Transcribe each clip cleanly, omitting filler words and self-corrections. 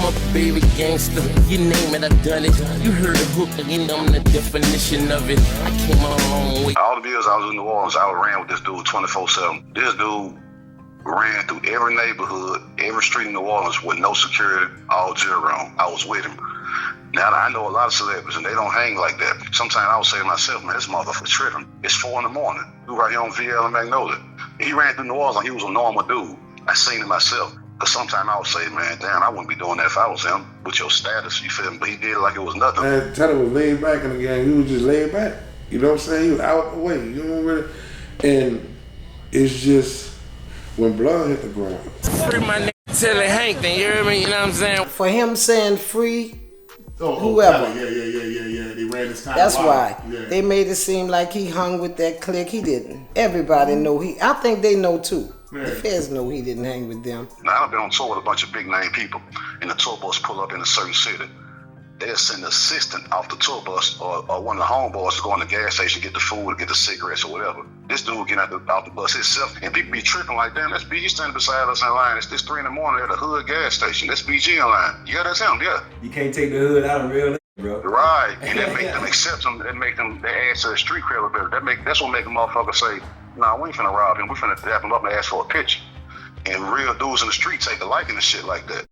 a baby gangster. You name it, I done it. You heard the hook, and I'm the definition of it. I came a long way. All the years I was in New Orleans, I ran with this dude 24/7. This dude ran through every neighborhood, every street in New Orleans with no security, all year round. I was with him. Now, I know a lot of celebrities, and they don't hang like that. Sometimes I would say to myself, man, this motherfucker's tripping. It's 4 in the morning. We right here on VL and Magnolia. He ran through New Orleans like he was a normal dude. I seen it myself. Because sometimes I would say, man, damn, I wouldn't be doing that if I was him. With your status, you feel me? But he did it like it was nothing. Man, Telly was laid back in the game. He was just laid back. You know what I'm saying? He was out the way. You know what I mean? And it's just when blood hit the ground. Free my nigga Telly Hankton, you hear me? You know what I'm saying? For him saying free, whoever. Yeah. They ran this time. That's why. Yeah. They made it seem like he hung with that clique. He didn't. Everybody know he. I think they know too. Yeah. The feds know he didn't hang with them. Now, I've been on tour with a bunch of big name people, and the tour bus pull up in a certain city. They'll send an assistant off the tour bus or one of the homeboys to go in the gas station, get the food, or get the cigarettes or whatever. This dude get out the bus himself, and people be tripping like, damn, that's BG standing beside us in line. It's this 3 in the morning at the hood gas station. That's BG in line. Yeah, that's him, yeah. You can't take the hood out of real nigga, bro. Right, and that make them accept him. That make them, they add to the street cred a little bit. That's what make a motherfucker say, nah, we ain't finna rob him. We finna dap him up and ask for a picture. And real dudes in the street take a liking to shit like that.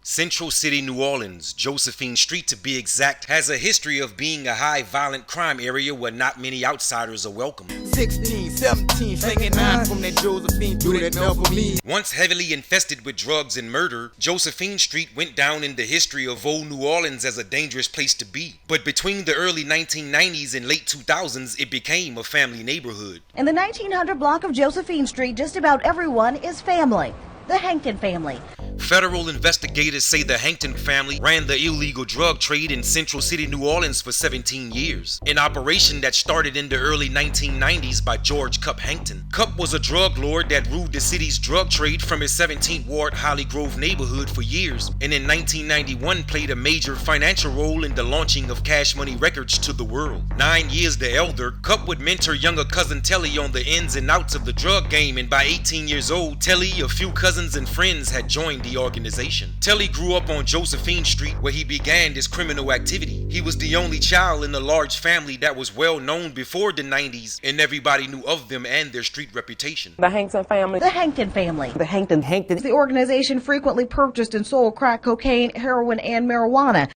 Central City, New Orleans, Josephine Street to be exact, has a history of being a high violent crime area where not many outsiders are welcome. 16, 17, slinging 9 from that Josephine, do that now for me. Once heavily infested with drugs and murder, Josephine Street went down in the history of old New Orleans as a dangerous place to be. But between the early 1990s and late 2000s, it became a family neighborhood. In the 1900 block of Josephine Street, just about everyone is family. The Hankton family. Federal investigators say the Hankton family ran the illegal drug trade in Central City, New Orleans for 17 years. An operation that started in the early 1990s by George Cup Hankton. Cup was a drug lord that ruled the city's drug trade from his 17th Ward Holly Grove neighborhood for years, and in 1991 played a major financial role in the launching of Cash Money Records to the world. 9 years the elder, Cup would mentor younger cousin Telly on the ins and outs of the drug game, and by 18 years old, Telly, a few cousins and friends had joined the organization. Telly grew up on Josephine Street where he began his criminal activity. He was the only child in a large family that was well known before the 90s, and everybody knew of them and their street reputation. The Hankton family. The Hankton family. The Hankton. The organization frequently purchased and sold crack cocaine, heroin, and marijuana.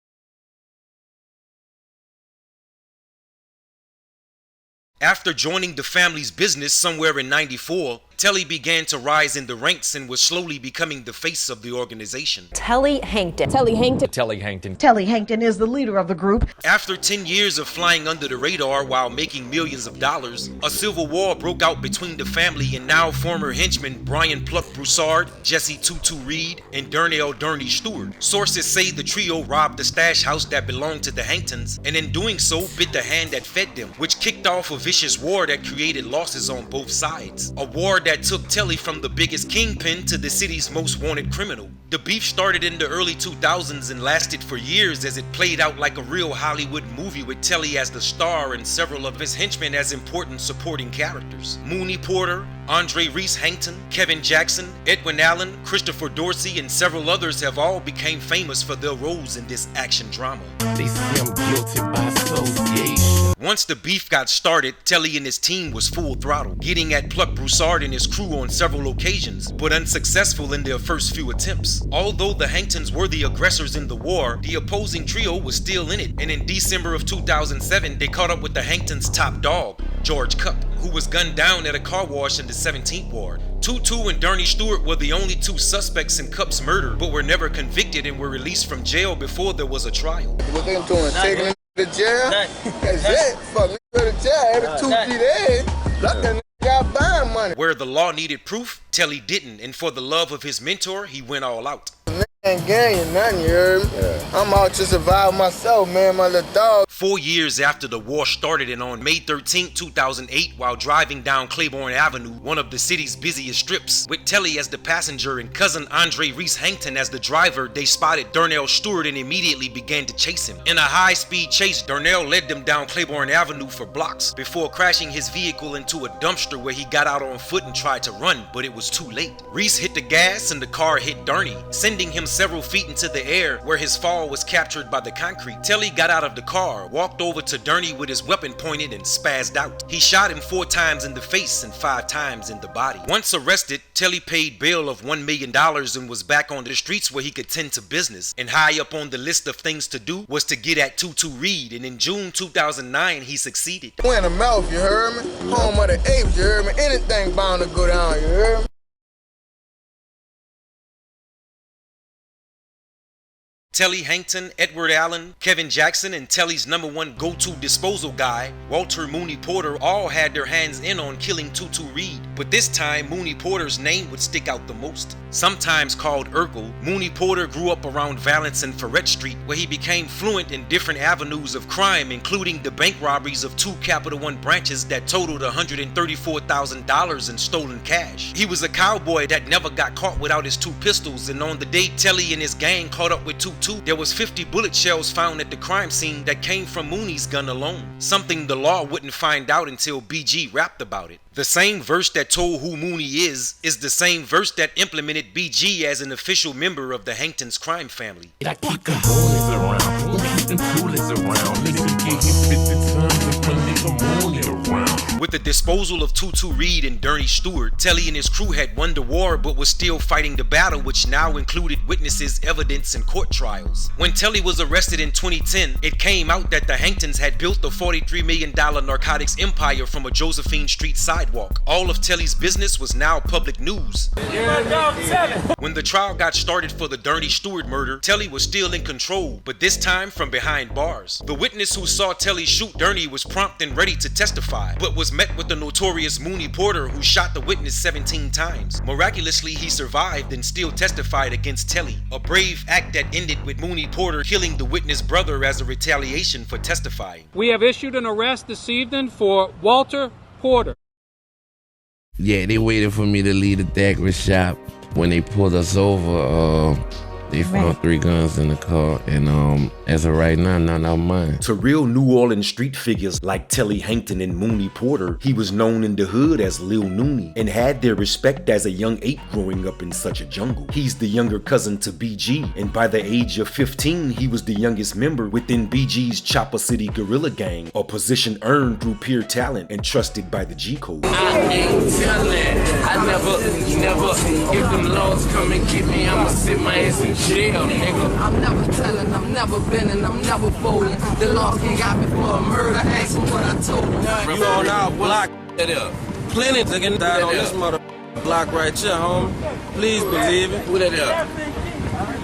After joining the family's business somewhere in '94, Telly began to rise in the ranks and was slowly becoming the face of the organization. Telly Hankton. Telly Hankton. Telly Hankton. Telly Hankton is the leader of the group. After 10 years of flying under the radar while making millions of dollars, a civil war broke out between the family and now former henchmen Brian Pluck Broussard, Jesse Tutu Reed, and Darnell Durney Stewart. Sources say the trio robbed the stash house that belonged to the Hanktons, and in doing so bit the hand that fed them, which kicked off a vicious war that created losses on both sides. A war that took Telly from the biggest kingpin to the city's most wanted criminal. The beef started in the early 2000s and lasted for years as it played out like a real Hollywood movie with Telly as the star and several of his henchmen as important supporting characters. Mooney Porter, Andre Reese Hankton, Kevin Jackson, Edwin Allen, Christopher Dorsey, and several others have all became famous for their roles in this action drama. They say I'm guilty by association. Once the beef got started, Telly and his team was full throttle, getting at Pluck Broussard and his crew on several occasions, but unsuccessful in their first few attempts. Although the Hanktons were the aggressors in the war, the opposing trio was still in it, and in December of 2007, they caught up with the Hanktons' top dog, George Cup, who was gunned down at a car wash in the 17th Ward. Tutu and Durney Stewart were the only two suspects in Cup's murder, but were never convicted and were released from jail before there was a trial. What they doing? Taking him to jail? That's it. Fuck, go to jail every 2 feet. Lock that got buying money. Where the law needed proof, Telly didn't, and for the love of his mentor, he went all out. Man, gang, nothing, you heard me? Yeah. I'm out to survive myself, man, my little dog. 4 years after the war started, and on May 13, 2008, while driving down Claiborne Avenue, one of the city's busiest strips, with Telly as the passenger and cousin Andre Reese Hankton as the driver, they spotted Darnell Stewart and immediately began to chase him. In a high-speed chase, Darnell led them down Claiborne Avenue for blocks before crashing his vehicle into a dumpster where he got out on foot and tried to run, but it was too late. Reese hit the gas and the car hit Darney, sending him several feet into the air where his fall was captured by the concrete. Telly got out of the car, walked over to Darney with his weapon pointed and spazzed out. He shot him 4 times in the face and 5 times in the body. Once arrested, Telly paid bail of $1 million and was back on the streets where he could tend to business. And high up on the list of things to do was to get at 22 Reed, and in June 2009 he succeeded. Win the mouth, you heard me? Home of the apes, you heard me? Anything bound to go down, you heard me? Telly Hankton, Edward Allen, Kevin Jackson, and Telly's #1 go-to disposal guy, Walter Mooney Porter, all had their hands in on killing 22 Reed. But this time, Mooney Porter's name would stick out the most. Sometimes called Urkel, Mooney Porter grew up around Valance and Ferret Street, where he became fluent in different avenues of crime, including the bank robberies of 2 Capital One branches that totaled $134,000 in stolen cash. He was a cowboy that never got caught without his 2 pistols, and on the day Telly and his gang caught up with 22, there was 50 bullet shells found at the crime scene that came from Mooney's gun alone, something the law wouldn't find out until BG rapped about it. The same verse that told who Mooney is the same verse that implemented BG as an official member of the Hankton's crime family. I keep the bullets around, keep them bullets around. Nigga get hit 50 times and my nigga Mooney around. With the disposal of 22 Reed and Darnell Stewart, Telly and his crew had won the war but was still fighting the battle, which now included witnesses, evidence, and court trials. When Telly was arrested in 2010, it came out that the Hanktons had built a $43 million narcotics empire from a Josephine Street sidewalk. All of Telly's business was now public news. When the trial got started for the Darnell Stewart murder, Telly was still in control, but this time from behind bars. The witness who saw Telly shoot Darnell was prompt and ready to testify, but was met with the notorious Mooney Porter, who shot the witness 17 times. Miraculously, he survived and still testified against Telly, a brave act that ended with Mooney Porter killing the witness' brother as a retaliation for testifying. We have issued an arrest this evening for Walter Porter. Yeah, they waited for me to leave the daiquiri shop. When they pulled us over, they found 3 guns in the car, and as of right now, none of mine. To real New Orleans street figures like Telly Hankton and Mooney Porter, he was known in the hood as Lil Nooney and had their respect as a young ape growing up in such a jungle. He's the younger cousin to BG, and by the age of 15, he was the youngest member within BG's Chopper City Guerrilla Gang, a position earned through pure talent and trusted by the G Code. I ain't telling, I never, if them laws come and get me, I'ma sit my ass in jail, nigga. I'm never telling, I'm never bending, I'm never folding. The law can got me for a murder, ask me what I told them. You on our block, plenty to get died on this mother block right here, homie. Please believe it. Who that up?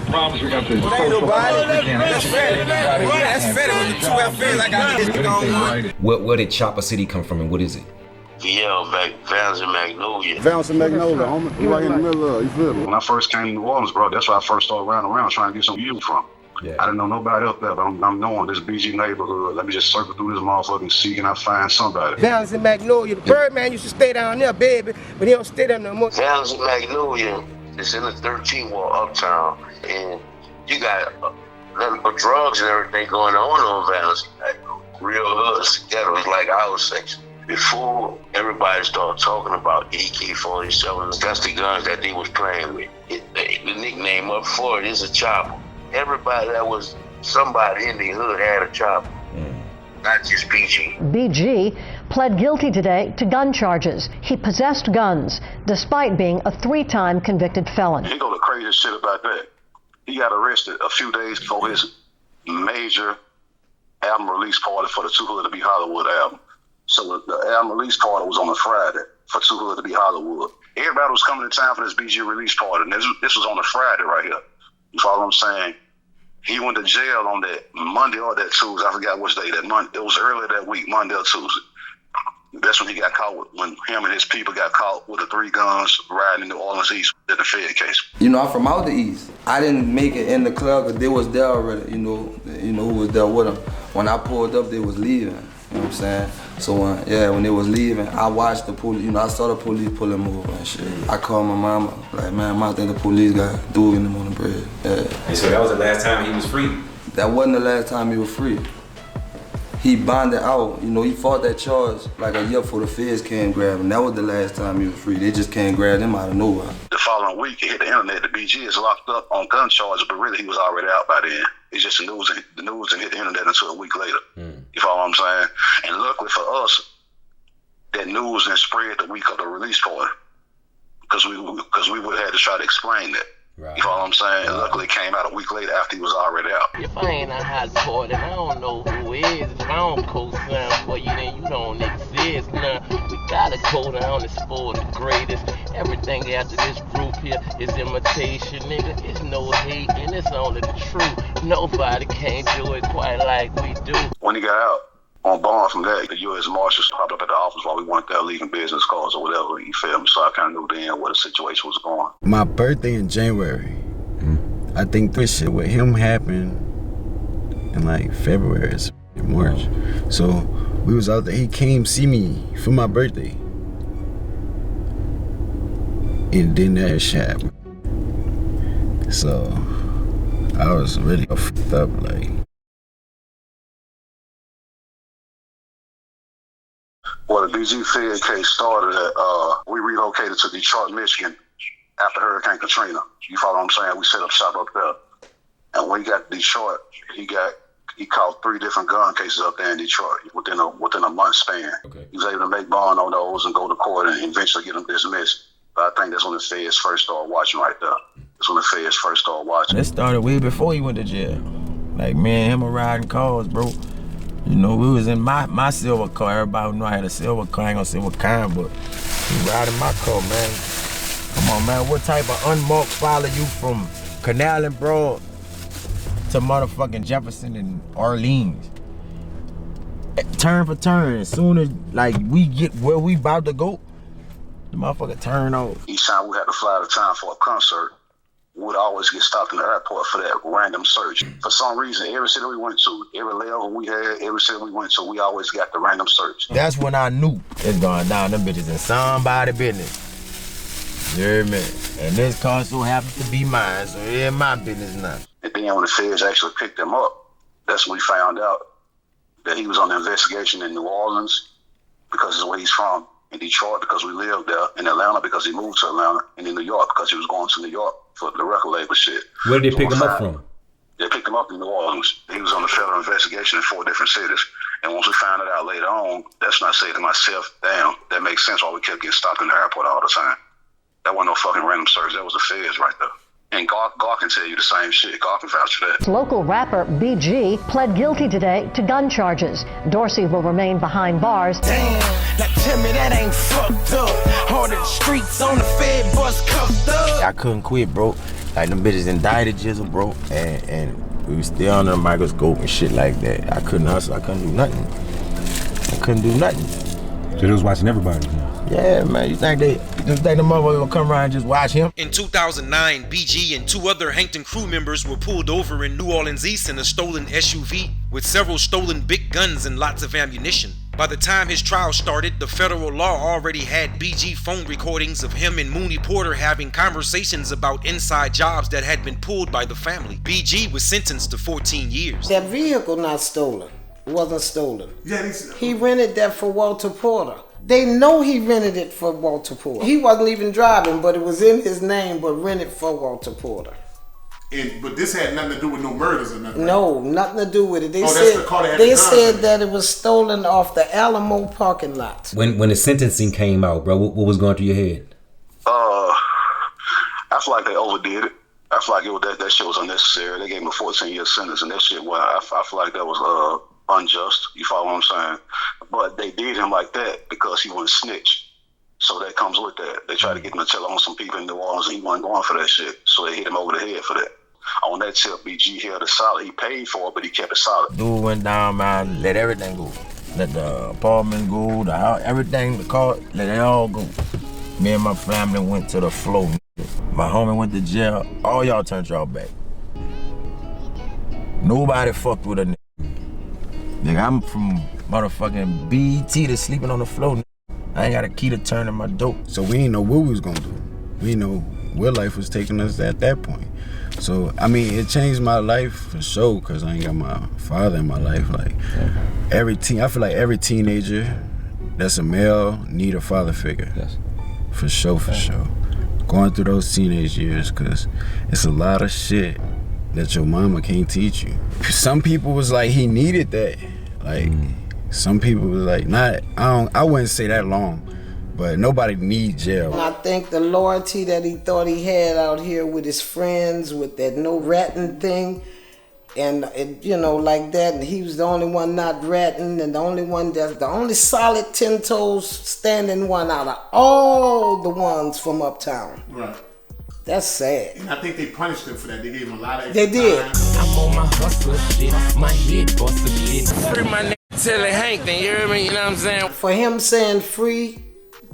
Problems we got this. Ain't nobody. That's Fetty. That's Fetty with the 2 FAs. I got this going. Where did Chopper City come from and what is it? Valance and Magnolia. Valance and Magnolia, homie. You right in the middle of it, you feel me? When I first came to New Orleans, bro, that's where I first started riding around trying to get some view from. Yeah. I didn't know nobody else there, but I'm knowing this BG neighborhood. Let me just circle through this motherfucker and see can I find somebody. Valance and Magnolia. The Birdman used to stay down there, baby, but he don't stay there no more. Valance and Magnolia is in the 13th ward uptown, and you got nothing but drugs and everything going on Valance. Like, real hoods together. It's like our section. Before everybody started talking about AK-47, that's the guns that they was playing with. The nickname up for it is a chopper. Everybody that was somebody in the hood had a chopper, not just BG. BG pled guilty today to gun charges. He possessed guns, despite being a 3-time convicted felon. He go the craziest shit about that. He got arrested a few days before his major album release party for the Too Hood to Be Hollywood album. So the album release party was on a Friday for Too Hood to Be Hollywood. Everybody was coming to town for this BG release party, and this was on a Friday right here. You follow what I'm saying? He went to jail on that Monday or that Tuesday. I forgot which day. That Monday. It was earlier that week, Monday or Tuesday. That's when he got caught with, when him and his people got caught with the 3 guns riding in New Orleans East in the Fed case. You know, I'm from out the East. I didn't make it in the club, but they was there already. You know who was there with him. when I pulled up, they was leaving. You know what I'm saying? So when they was leaving, I watched the police. You know, I saw the police pull him over and shit. I called my mama, like, man, I think the police got dogging him on the bridge. Yeah. And so that was the last time he was free? That wasn't the last time he was free. He bonded out. You know, he fought that charge like a year before the feds came grab him. That was the last time he was free. They just can't grab him out of nowhere. The following week, it hit the internet. The BG is locked up on gun charges, but really he was already out by then. It's just the news and hit the internet until a week later. You follow what I'm saying? And luckily for us, that news then spread the week of the release party, because we would have had to try to explain that. Right. You follow what I'm saying? And luckily it came out a week later after he was already out. If I ain't a hot party, I don't know who is. If I don't co-sign for you, then you don't exist. Nah, we gotta go down and spoil the greatest. Everything after this group here is imitation, nigga. It's no hate and it's only the truth. Nobody can do it quite like we do. When he got out, on bond from that, the U.S. Marshals popped up at the office while we weren't there leaving business cards or whatever, you feel me? So I kind of knew then where the situation was going. My birthday in January, I think this shit with him happened in like February or March. So we was out there, he came see me for my birthday. And then that shit happened. So I was really fucked up, like. Well, the BG Fed case started at, we relocated to Detroit, Michigan after Hurricane Katrina. You follow what I'm saying? We set up shop up there. And when he got to Detroit, he caught 3 different gun cases up there in Detroit within a month span. Okay. He was able to make bond on those and go to court and eventually get them dismissed. But I think that's when the feds first started watching right there. That's when the feds first started watching. It started way before he went to jail. Like, me and him were riding cars, bro. You know, we was in my silver car. Everybody know I had a silver car. I ain't gonna say what kind, but we riding my car, man. Come on, man. What type of unmarked follow you from Canal and Broad to motherfucking Jefferson and Orleans? Turn for turn. As soon as, like, we get where we about to go, the motherfucker turn off. Each time we had to fly to town for a concert, we would always get stopped in the airport for that random search. For some reason, every city we went to, every layover we had, every city we went to, we always got the random search. That's when I knew it's going down. Them bitches in somebody's business. You hear me? And this car so happens to be mine, so it ain't my business now. And then when the feds actually picked him up, that's when we found out that he was on the investigation in New Orleans because it's where he's from, in Detroit because we lived there, in Atlanta because he moved to Atlanta, and in New York because he was going to New York for the record label shit. Where did they pick him up from? They picked him up in New Orleans. He was on the federal investigation in 4 different cities. And once we found it out later on, that's when I say to myself, damn, that makes sense why we kept getting stopped in the airport all the time. That wasn't no fucking random search. That was the feds right there. And God can tell you the same shit. God can vouch for that. Local rapper BG pled guilty today to gun charges. Dorsey will remain behind bars. Damn, now tell me that ain't fucked up. All the streets on the Fed bus cuffed up. I couldn't quit, bro. Like, them bitches indicted Jizzle, bro. And we was still under the microscope and shit like that. I couldn't hustle. I couldn't do nothing. So they was watching everybody? Yeah, man. You think the motherfucker gonna come around and just watch him? In 2009, BG and 2 other Hankton crew members were pulled over in New Orleans East in a stolen SUV with several stolen big guns and lots of ammunition. By the time his trial started, the federal law already had BG phone recordings of him and Mooney Porter having conversations about inside jobs that had been pulled by the family. BG was sentenced to 14 years. That vehicle not stolen. It wasn't stolen. Yeah, he rented that for Walter Porter. They know he rented it for Walter Porter. He wasn't even driving, but it was in his name, but rented for Walter Porter. But this had nothing to do with no murders or nothing. No, nothing to do with it. They they said that it was stolen off the Alamo parking lot. When the sentencing came out, bro, what was going through your head? I feel like they overdid it. I feel like that shit was unnecessary. They gave him a 14-year sentence, and that shit, I feel like that was unjust. You follow what I'm saying? But they did him like that because he wouldn't snitch. So that comes with that. They tried to get him to tell on some people in New Orleans, and he wasn't going for that shit. So they hit him over the head for that. On that tip, BG held it solid. He paid for it, but he kept it solid. Dude went down, man, let everything go. Let the apartment go, the house, everything, the car, let it all go. Me and my family went to the floor. My homie went to jail. All y'all turned y'all back. Nobody fucked with a nigga. Nigga, I'm from motherfucking BET to sleeping on the floor. I ain't got a key to turn in my dope. So we didn't know what we was gonna do. We didn't know where life was taking us at that point. So, I mean, it changed my life for sure, because I ain't got my father in my life. Like, I feel like every teenager that's a male need a father figure. Yes. For sure, for sure. Going through those teenage years, because it's a lot of shit that your mama can't teach you. Some people was like, he needed that. Like, some people was like, I wouldn't say that long, but nobody needs jail. And I think the loyalty that he thought he had out here with his friends, with that no ratting thing, and like that, and he was the only one not ratting, and the only solid 10 toes standing one out of all the ones from uptown. Right. That's sad. And I think they punished him for that. They gave him a lot of extra time. I'm on my hustler shit, my head busted shit. Free my nigga Telly Hankton, you hear me? You know what I'm saying? For him saying free,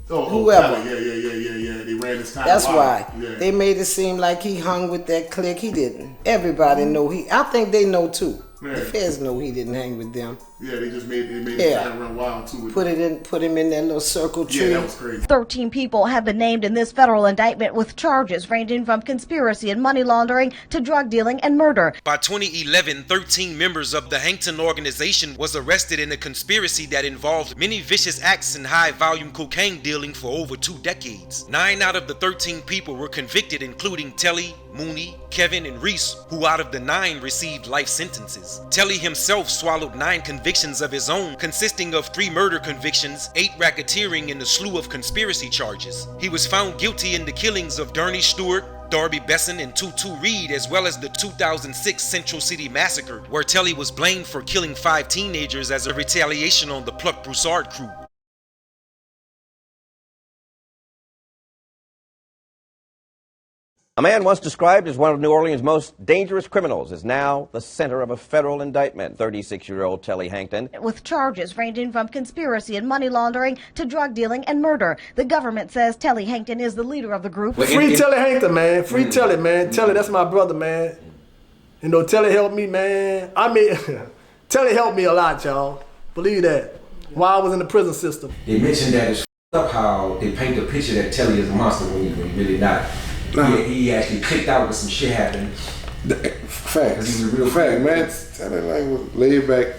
whoever. Yeah. They ran his time. That's why. Yeah. They made it seem like he hung with that clique. He didn't. Everybody know I think they know too. Yeah. The feds know he didn't hang with them. Yeah, they made him kind of run wild too. Put him in that little circle tree. Yeah, that was crazy. 13 people have been named in this federal indictment with charges ranging from conspiracy and money laundering to drug dealing and murder. By 2011, 13 members of the Hankton organization was arrested in a conspiracy that involved many vicious acts and high-volume cocaine dealing for over 2 decades. 9 out of the 13 people were convicted, including Telly, Mooney, Kevin, and Reese, who out of the 9 received life sentences. Telly himself swallowed 9 convictions of his own, consisting of 3 murder convictions, 8 racketeering, and a slew of conspiracy charges. He was found guilty in the killings of Dernie Stewart, Darby Besson, and Tutu Reed, as well as the 2006 Central City Massacre, where Telly was blamed for killing 5 teenagers as a retaliation on the Pluck Broussard crew. A man once described as one of New Orleans' most dangerous criminals is now the center of a federal indictment. 36-year-old Telly Hankton. With charges ranging from conspiracy and money laundering to drug dealing and murder. The government says Telly Hankton is the leader of the group. Free Telly Hankton, man. Free Telly, man. Telly, that's my brother, man. You know, Telly helped me, man. Telly helped me a lot, y'all. Believe that. While I was in the prison system. They mentioned that it's up how they paint the picture that Telly is a monster when he really not. He actually clicked out with some shit happening. Facts. He was a real fact, man. Telly was laid back.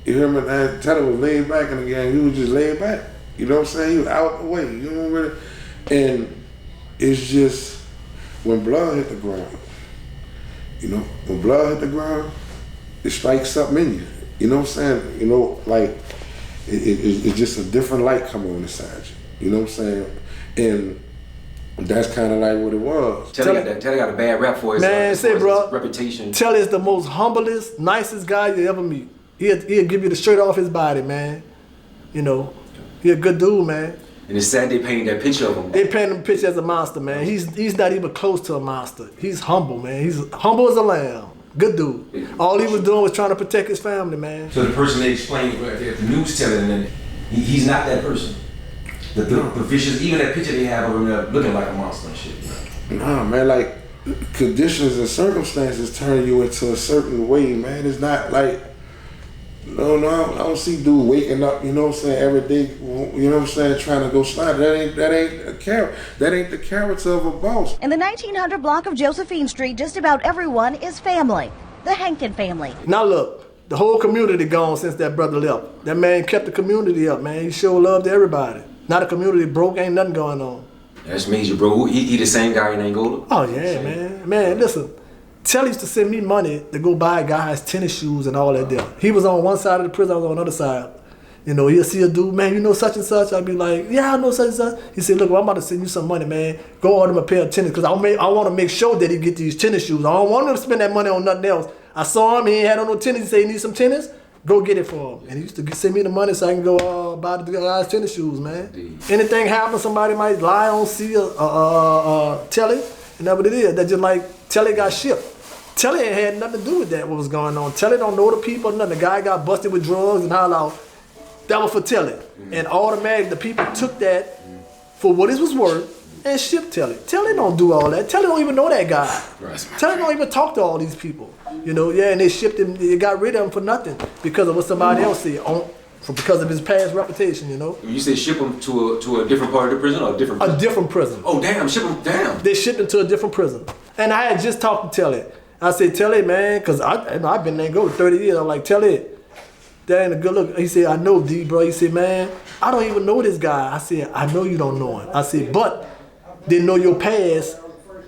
You hear me? Man? Telly was laid back in the game. He was just laid back. You know what I'm saying? He was out the way. You know what I mean? And it's just when blood hit the ground. You know, when blood hit the ground, it strikes something in you. You know what I'm saying? You know, like it's just a different light coming on inside you. You know what I'm saying? And that's kind of like what it was. Telly got a bad rap for his, reputation. Telly is the most humblest, nicest guy you ever meet. He'll give you the shirt off his body, man. You know, he a good dude, man. And it's sad they painted that picture of him. They painted him a picture as a monster, man. He's not even close to a monster. He's humble, man. He's humble as a lamb. Good dude. All he was doing was trying to protect his family, man. So the person they explained at the news telling, he's not that person. The vicious, even that picture they have of him looking like a monster and shit. Nah, man, like conditions and circumstances turn you into a certain way, man. It's not like, no, I don't see dude waking up, you know what I'm saying, every day, you know what I'm saying, trying to go slide. That ain't the character of a boss. In the 1900 block of Josephine Street, just about everyone is family. The Hankton family. Now look, the whole community gone since that brother left. That man kept the community up, man. He showed love to everybody. Not a community broke, ain't nothing going on. That's major, bro. He the same guy in Angola? Oh, yeah, man. Man, listen. Telly used to send me money to go buy guys tennis shoes and all that there. He was on one side of the prison, I was on the other side. You know, he'll see a dude, man, you know such and such? I'd be like, yeah, I know such and such. He said, look, well, I'm about to send you some money, man. Go order him a pair of tennis, because I want to make sure that he get these tennis shoes. I don't want him to spend that money on nothing else. I saw him, he ain't had on no tennis. He said, you need some tennis? Go get it for him. And he used to send me the money so I can go buy the guys tennis shoes, man. Anything happens, somebody might lie on Telly, and that's what it is. That's just like Telly got shipped. Telly ain't had nothing to do with that, what was going on. Telly don't know the people, nothing. The guy got busted with drugs and all out. That was for Telly. And automatically, the people took that for what it was worth and ship Telly. Telly don't do all that. Telly don't even know that guy. Right. Telly don't even talk to all these people. You know, yeah, and they shipped him, they got rid of him for nothing because of what somebody else said, because of his past reputation, you know. You say ship him to a different part of the prison or a different prison? A different prison. Oh, damn, ship him, damn. They shipped him to a different prison. And I had just talked to Telly. I said, Telly, man, because I've been there go 30 years. I'm like, Telly, that ain't a good look. He said, I know, D, bro. He said, man, I don't even know this guy. I said, I know you don't know him. I said, but they know your past,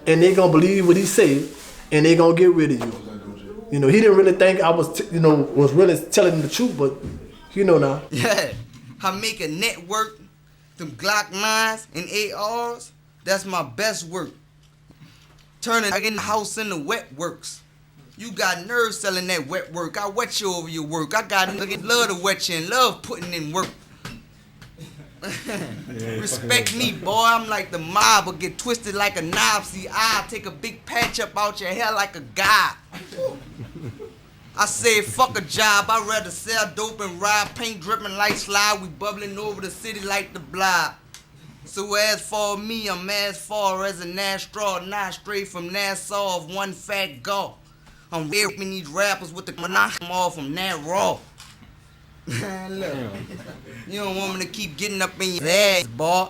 and they gonna believe what he say, and they gonna get rid of you. You know, he didn't really think I was, was really telling him the truth, but you know now. Yeah, I make a network, them Glock 9s and ARs, that's my best work. Turning in the house into wet works. You got nerve selling that wet work. I wet you over your work. I got niggas love to wet you and love putting in work. Respect me, boy. I'm like the mob, but get twisted like a knob. See, I take a big patch up out your hair like a guy. I say fuck a job. I'd rather sell dope and ride, paint dripping like slide. We bubbling over the city like the blob. So as for me, I'm as far as an astronaut, not straight from Nassau of one fat gulp. I'm ripping these rappers with the monarch off from that raw. Man, look, you don't want me to keep getting up in your ass, boy.